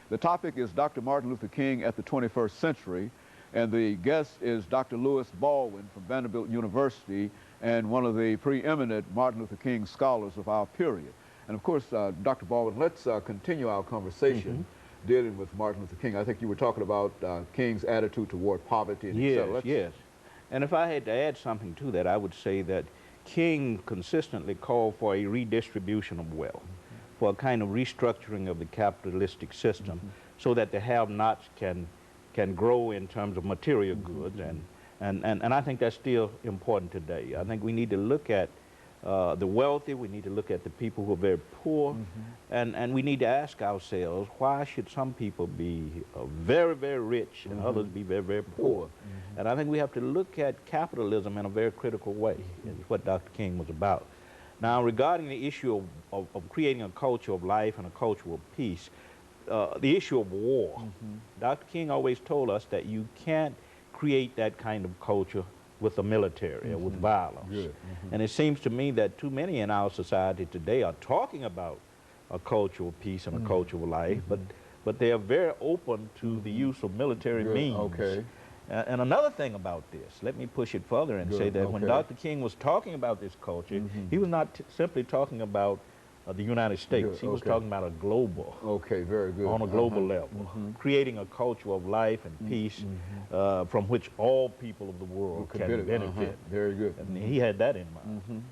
The topic is Dr. Martin Luther King at the 21st Century, and the guest is Dr. Baldwin from Vanderbilt University and one of the preeminent Martin Luther King scholars of our period. And of course, Dr. Baldwin, let's continue our conversation dealing with Martin Luther King. I think you were talking about King's attitude toward poverty and yes, yes. And if I had to add something to that, I would say that King consistently called for a redistribution of wealth, for a kind of restructuring of the capitalistic system so that the have-nots can grow in terms of material goods, and I think that's still important today. I think we need to look at the wealthy, we need to look at the people who are very poor, and we need to ask ourselves, why should some people be very, very rich and others be very, very poor? And I think we have to look at capitalism in a very critical way, is what Dr. King was about. Now, regarding the issue of creating a culture of life and a culture of peace, the issue of war, Dr. King always told us that you can't create that kind of culture with the military or with violence. And it seems to me that too many in our society today are talking about a culture of peace and a culture of life, but they are very open to the use of military means. And another thing about this, let me push it further and say that when Dr. King was talking about this culture, he was not simply talking about the United States. He was talking about a global, on a global level, creating a culture of life and peace from which all people of the world can benefit. Very good. And he had that in mind.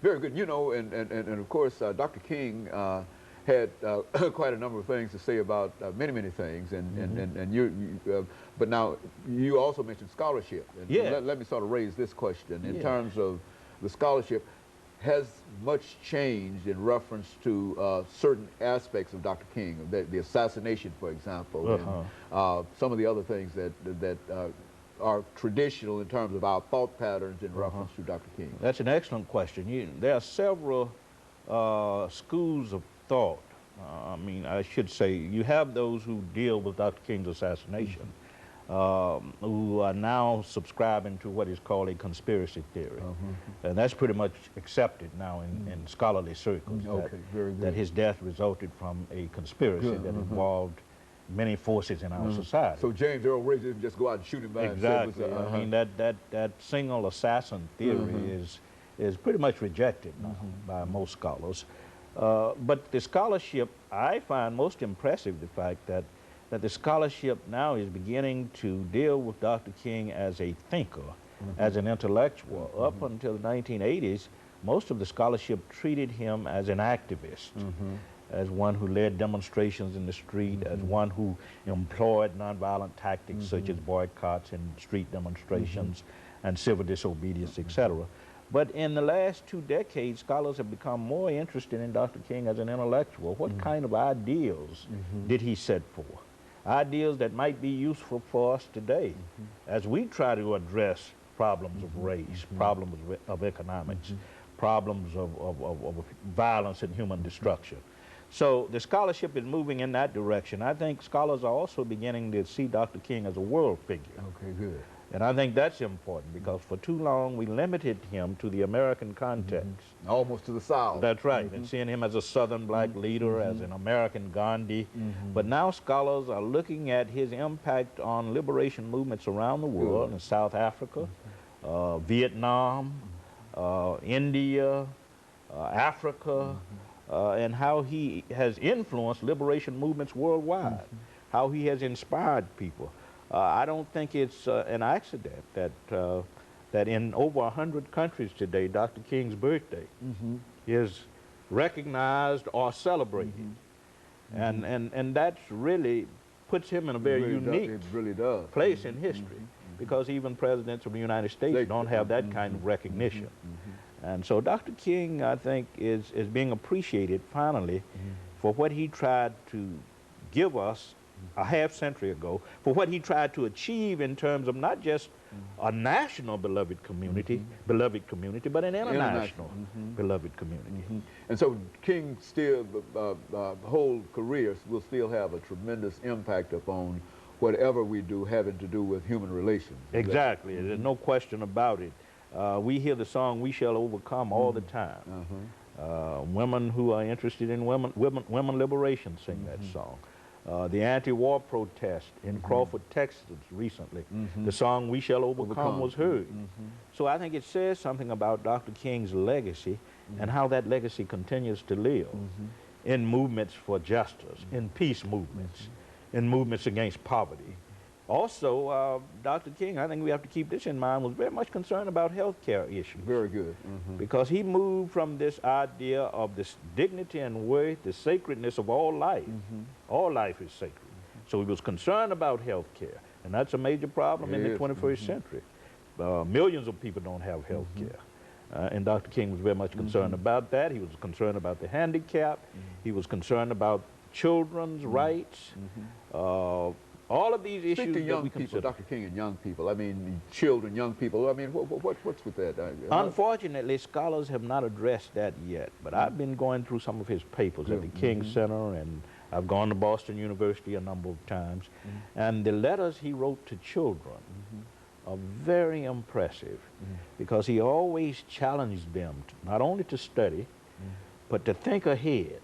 Very good. You know, and of course, Dr. King had quite a number of things to say about many things, but now you also mentioned scholarship. And let me sort of raise this question in terms of the scholarship. Has much changed in reference to certain aspects of Dr. King, the assassination, for example, and some of the other things that are traditional in terms of our thought patterns in reference to Dr. King? That's an excellent question. There are several schools of thought. I mean, I should say, you have those who deal with Dr. King's assassination, who are now subscribing to what is called a conspiracy theory. And that's pretty much accepted now in scholarly circles, that his death resulted from a conspiracy that involved many forces in our society. So James Earl Ray didn't just go out and shoot him by himself. Exactly. I mean, that single assassin theory is pretty much rejected now by most scholars. But the scholarship, I find most impressive the fact that the scholarship now is beginning to deal with Dr. King as a thinker, as an intellectual. Up until the 1980s, most of the scholarship treated him as an activist, as one who led demonstrations in the street, as one who employed nonviolent tactics such as boycotts and street demonstrations and civil disobedience, etc. But in the last 2 decades, scholars have become more interested in Dr. King as an intellectual. What kind of ideals did he set forth? Ideals that might be useful for us today as we try to address problems of race, problems of economics, problems of violence and human destruction. So the scholarship is moving in that direction. I think scholars are also beginning to see Dr. King as a world figure. And I think that's important because for too long we limited him to the American context. Almost to the South. That's right, and seeing him as a Southern black leader, as an American Gandhi. But now scholars are looking at his impact on liberation movements around the world, in South Africa, Vietnam, India, Africa, and how he has influenced liberation movements worldwide, how he has inspired people. I don't think it's an accident that in over 100 countries today, Dr. King's birthday is recognized or celebrated. And that's really puts him in a very unique place in history, because even presidents of the United States don't have that kind of recognition. And so Dr. King, I think, is being appreciated finally for what he tried to give us a half-century ago, for what he tried to achieve in terms of not just a national beloved community, but an international beloved community. And so King still, whole career will still have a tremendous impact upon whatever we do having to do with human relations. Exactly. There's no question about it. We hear the song "We Shall Overcome" all the time. Women who are interested in women liberation sing that song. the anti-war protest in Crawford, Texas recently. The song "We Shall Overcome" was heard. So I think it says something about Dr. King's legacy and how that legacy continues to live in movements for justice, in peace movements, in movements against poverty. Also, Dr. King, I think we have to keep this in mind, was very much concerned about health care issues. Very good. Because he moved from this idea of this dignity and worth, the sacredness of all life. All life is sacred. So he was concerned about health care, and that's a major problem in the 21st century. Millions of people don't have health care. And Dr. King was very much concerned about that. He was concerned about the handicapped. He was concerned about children's rights. All of these issues Speak to that young we people, consider. Dr. King, and young people. I mean, children, young people. I mean, what's with that? Unfortunately, scholars have not addressed that yet, but I've been going through some of his papers at the King Center, and I've gone to Boston University a number of times, and the letters he wrote to children are very impressive because he always challenged them not only to study, but to think ahead.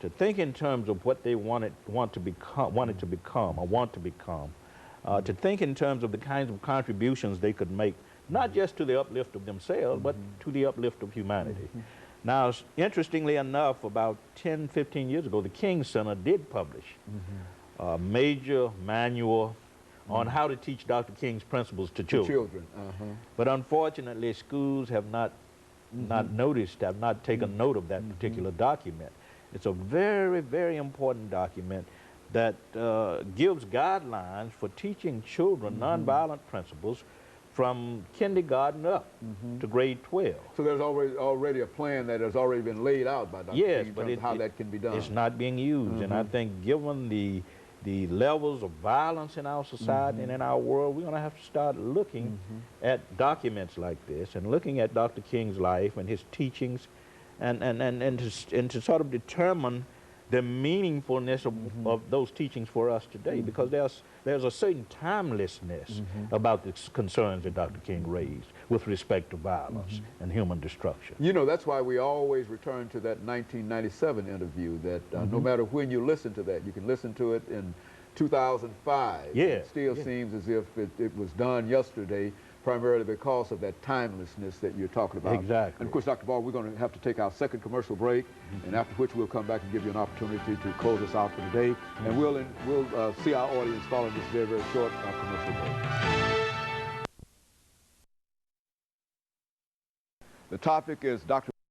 To think in terms of what they wanted to become, to think in terms of the kinds of contributions they could make, not just to the uplift of themselves, but to the uplift of humanity. Now, interestingly enough, about 10, 15 years ago, the King Center did publish a major manual on how to teach Dr. King's principles to children. But unfortunately, schools have not taken note of that particular document. It's a very, very important document that gives guidelines for teaching children nonviolent principles from kindergarten up to grade 12. So there's already a plan that has already been laid out by Dr. King in terms of how that can be done. It's not being used, and I think given the levels of violence in our society and in our world, we're going to have to start looking at documents like this and looking at Dr. King's life and his teachings and to sort of determine the meaningfulness of those teachings for us today, because there's a certain timelessness about the concerns that Dr. King raised with respect to violence and human destruction. You know, that's why we always return to that 1997 interview, that no matter when you listen to that, you can listen to it in 2005. Yeah. It still seems as if it was done yesterday, primarily because of that timelessness that you're talking about. Exactly. And of course, Dr. Baldwin, we're going to have to take our second commercial break, and after which we'll come back and give you an opportunity to close us out for today. And we'll see our audience following this very, very short commercial break. The topic is Dr.